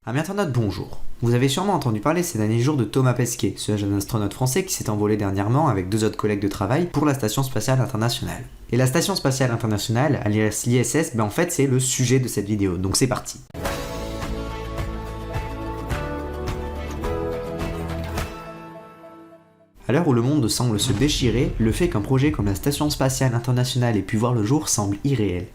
Amis internautes, bonjour. Vous avez sûrement entendu parler ces derniers jours de Thomas Pesquet, ce jeune astronaute français qui s'est envolé dernièrement avec deux autres collègues de travail pour la Station Spatiale Internationale. Et la Station Spatiale Internationale, alias l'ISS, en fait c'est le sujet de cette vidéo, donc c'est parti. À l'heure où le monde semble se déchirer, le fait qu'un projet comme la Station Spatiale Internationale ait pu voir le jour semble irréel.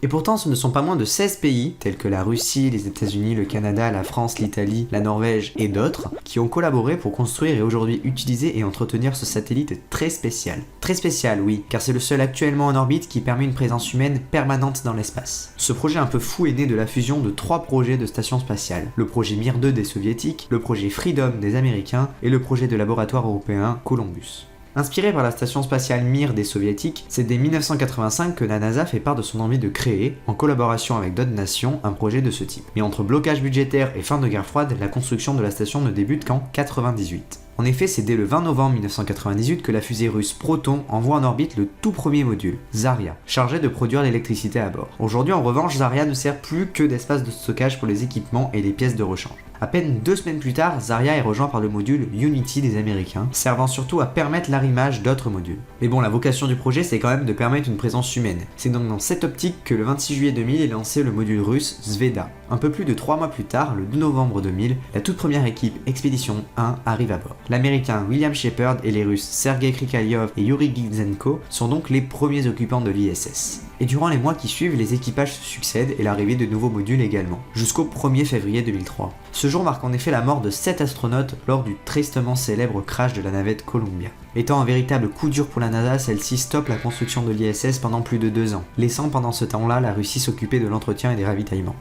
Et pourtant, ce ne sont pas moins de 16 pays, tels que la Russie, les États-Unis, le Canada, la France, l'Italie, la Norvège et d'autres, qui ont collaboré pour construire et aujourd'hui utiliser et entretenir ce satellite très spécial. Très spécial, oui, car c'est le seul actuellement en orbite qui permet une présence humaine permanente dans l'espace. Ce projet un peu fou est né de la fusion de 3 projets de stations spatiales. Le projet Mir 2 des soviétiques, le projet Freedom des américains et le projet de laboratoire européen Columbus. Inspiré par la station spatiale Mir des soviétiques, c'est dès 1985 que la NASA fait part de son envie de créer, en collaboration avec d'autres nations, un projet de ce type. Mais entre blocage budgétaire et fin de guerre froide, la construction de la station ne débute qu'en 1998. En effet, c'est dès le 20 novembre 1998 que la fusée russe Proton envoie en orbite le tout premier module, Zarya, chargé de produire l'électricité à bord. Aujourd'hui, en revanche, Zarya ne sert plus que d'espace de stockage pour les équipements et les pièces de rechange. À peine 2 semaines plus tard, Zarya est rejoint par le module Unity des Américains, servant surtout à permettre l'arrimage d'autres modules. Mais bon, la vocation du projet, c'est quand même de permettre une présence humaine. C'est donc dans cette optique que le 26 juillet 2000 est lancé le module russe Zvezda. Un peu plus de 3 mois plus tard, le 2 novembre 2000, la toute première équipe Expédition 1 arrive à bord. L'américain William Shepard et les russes Sergei Krikalev et Yuri Gitsenko sont donc les premiers occupants de l'ISS. Et durant les mois qui suivent, les équipages se succèdent et l'arrivée de nouveaux modules également, jusqu'au 1er février 2003. Ce jour marque en effet la mort de 7 astronautes lors du tristement célèbre crash de la navette Columbia. Étant un véritable coup dur pour la NASA, celle-ci stoppe la construction de l'ISS pendant plus de 2 ans, laissant pendant ce temps-là la Russie s'occuper de l'entretien et des ravitaillements.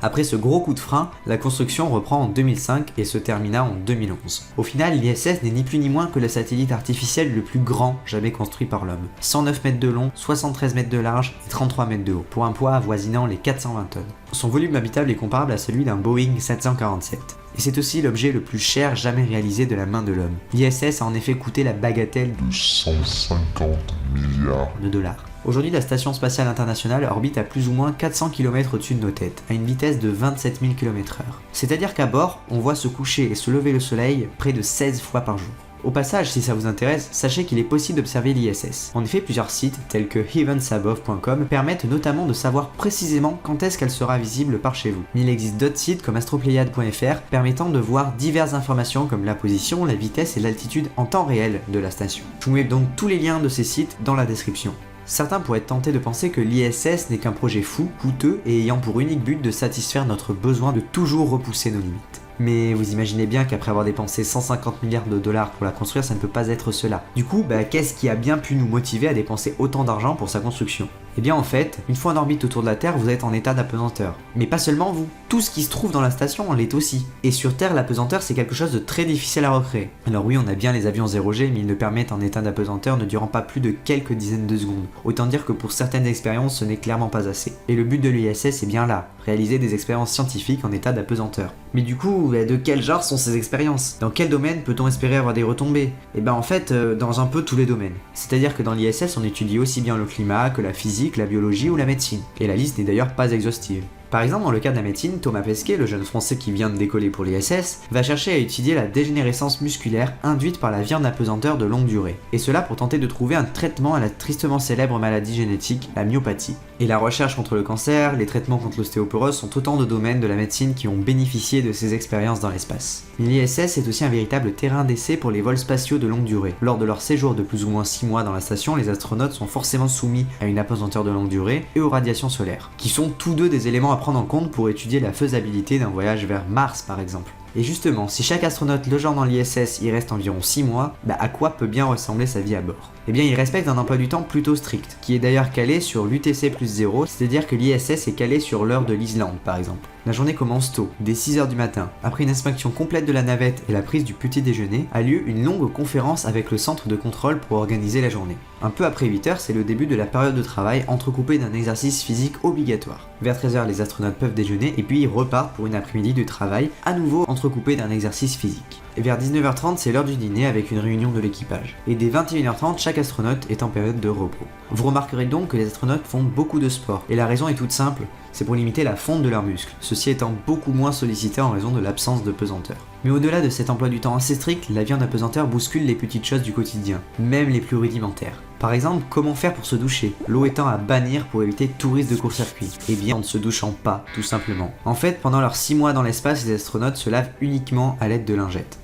Après ce gros coup de frein, la construction reprend en 2005 et se termina en 2011. Au final, l'ISS n'est ni plus ni moins que le satellite artificiel le plus grand jamais construit par l'homme. 109 mètres de long, 73 mètres de large et 33 mètres de haut, pour un poids avoisinant les 420 tonnes. Son volume habitable est comparable à celui d'un Boeing 747. Et c'est aussi l'objet le plus cher jamais réalisé de la main de l'homme. L'ISS a en effet coûté la bagatelle de 150 milliards de dollars. Aujourd'hui, la Station Spatiale Internationale orbite à plus ou moins 400 km au-dessus de nos têtes, à une vitesse de 27 000 km/h. C'est-à-dire qu'à bord, on voit se coucher et se lever le soleil près de 16 fois par jour. Au passage, si ça vous intéresse, sachez qu'il est possible d'observer l'ISS. En effet, plusieurs sites, tels que heavensabove.com, permettent notamment de savoir précisément quand est-ce qu'elle sera visible par chez vous. Mais il existe d'autres sites comme astropléiade.fr permettant de voir diverses informations comme la position, la vitesse et l'altitude en temps réel de la station. Je vous mets donc tous les liens de ces sites dans la description. Certains pourraient être tentés de penser que l'ISS n'est qu'un projet fou, coûteux et ayant pour unique but de satisfaire notre besoin de toujours repousser nos limites. Mais vous imaginez bien qu'après avoir dépensé 150 milliards de dollars pour la construire, ça ne peut pas être cela. Du coup, qu'est-ce qui a bien pu nous motiver à dépenser autant d'argent pour sa construction ? Eh bien en fait, une fois en orbite autour de la Terre, vous êtes en état d'apesanteur. Mais pas seulement vous, tout ce qui se trouve dans la station l'est aussi. Et sur Terre, l'apesanteur c'est quelque chose de très difficile à recréer. Alors oui, on a bien les avions 0G, mais ils ne permettent en état d'apesanteur ne durant pas plus de quelques dizaines de secondes. Autant dire que pour certaines expériences, ce n'est clairement pas assez. Et le but de l'ISS est bien là, réaliser des expériences scientifiques en état d'apesanteur. Mais du coup, de quel genre sont ces expériences ? Dans quel domaine peut-on espérer avoir des retombées ? Eh ben en fait, dans un peu tous les domaines. C'est-à-dire que dans l'ISS, on étudie aussi bien le climat que la physique, la biologie ou la médecine. Et la liste n'est d'ailleurs pas exhaustive. Par exemple, dans le cas de la médecine, Thomas Pesquet, le jeune français qui vient de décoller pour l'ISS, va chercher à étudier la dégénérescence musculaire induite par la vie en apesanteur de longue durée. Et cela pour tenter de trouver un traitement à la tristement célèbre maladie génétique, la myopathie. Et la recherche contre le cancer, les traitements contre l'ostéoporose sont autant de domaines de la médecine qui ont bénéficié de ces expériences dans l'espace. L'ISS est aussi un véritable terrain d'essai pour les vols spatiaux de longue durée. Lors de leur séjour de plus ou moins 6 mois dans la station, les astronautes sont forcément soumis à une apesanteur de longue durée et aux radiations solaires, qui sont tous deux des éléments à prendre en compte pour étudier la faisabilité d'un voyage vers Mars par exemple. Et justement, si chaque astronaute logeant dans l'ISS y reste environ 6 mois, à quoi peut bien ressembler sa vie à bord ? Eh bien, il respecte un emploi du temps plutôt strict, qui est d'ailleurs calé sur l'UTC plus 0, c'est-à-dire que l'ISS est calé sur l'heure de l'Islande par exemple. La journée commence tôt, dès 6h du matin. Après une inspection complète de la navette et la prise du petit déjeuner, a lieu une longue conférence avec le centre de contrôle pour organiser la journée. Un peu après 8h, c'est le début de la période de travail entrecoupée d'un exercice physique obligatoire. Vers 13h, les astronautes peuvent déjeuner et puis ils repartent pour une après-midi de travail, à nouveau entrecoupé d'un exercice physique. Et vers 19h30, c'est l'heure du dîner avec une réunion de l'équipage. Et dès 21h30, chaque astronaute est en période de repos. Vous remarquerez donc que les astronautes font beaucoup de sport. Et la raison est toute simple, c'est pour limiter la fonte de leurs muscles, ceci étant beaucoup moins sollicité en raison de l'absence de pesanteur. Mais au-delà de cet emploi du temps assez strict, la vie en apesanteur bouscule les petites choses du quotidien, même les plus rudimentaires. Par exemple, comment faire pour se doucher, l'eau étant à bannir pour éviter tout risque de court-circuit. Eh bien, en ne se douchant pas, tout simplement. En fait, pendant leurs 6 mois dans l'espace, les astronautes se lavent uniquement à l'aide de lingettes.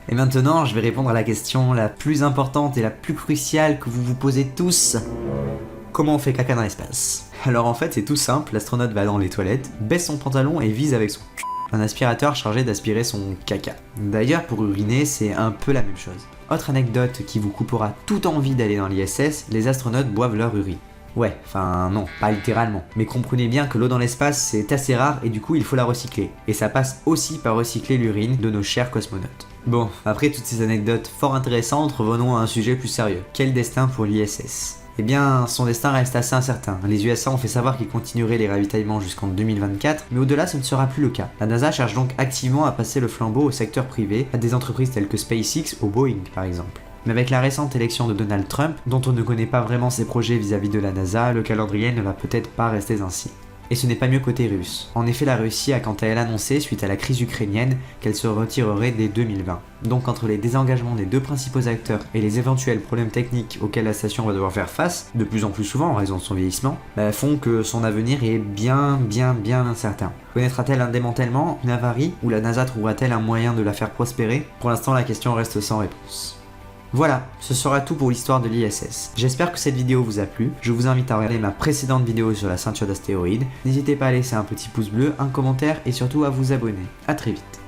Et maintenant, je vais répondre à la question la plus importante et la plus cruciale que vous vous posez tous. Comment on fait caca dans l'espace? Alors en fait, c'est tout simple, l'astronaute va dans les toilettes, baisse son pantalon et vise avec son cul un aspirateur chargé d'aspirer son caca. D'ailleurs, pour uriner, c'est un peu la même chose. Autre anecdote qui vous coupera toute envie d'aller dans l'ISS, les astronautes boivent leur urine. Ouais, enfin non, pas littéralement. Mais comprenez bien que l'eau dans l'espace c'est assez rare et du coup il faut la recycler. Et ça passe aussi par recycler l'urine de nos chers cosmonautes. Bon, après toutes ces anecdotes fort intéressantes, revenons à un sujet plus sérieux. Quel destin pour l'ISS? Eh bien, son destin reste assez incertain. Les USA ont fait savoir qu'ils continueraient les ravitaillements jusqu'en 2024, mais au-delà ce ne sera plus le cas. La NASA cherche donc activement à passer le flambeau au secteur privé, à des entreprises telles que SpaceX ou Boeing par exemple. Mais avec la récente élection de Donald Trump, dont on ne connaît pas vraiment ses projets vis-à-vis de la NASA, le calendrier ne va peut-être pas rester ainsi. Et ce n'est pas mieux côté russe. En effet, la Russie a quant à elle annoncé, suite à la crise ukrainienne, qu'elle se retirerait dès 2020. Donc entre les désengagements des deux principaux acteurs et les éventuels problèmes techniques auxquels la station va devoir faire face, de plus en plus souvent en raison de son vieillissement, font que son avenir est bien incertain. Connaîtra-t-elle un démantèlement, une avarie, ou la NASA trouvera-t-elle un moyen de la faire prospérer? Pour l'instant, la question reste sans réponse. Voilà, ce sera tout pour l'histoire de l'ISS. J'espère que cette vidéo vous a plu. Je vous invite à regarder ma précédente vidéo sur la ceinture d'astéroïdes. N'hésitez pas à laisser un petit pouce bleu, un commentaire et surtout à vous abonner. A très vite.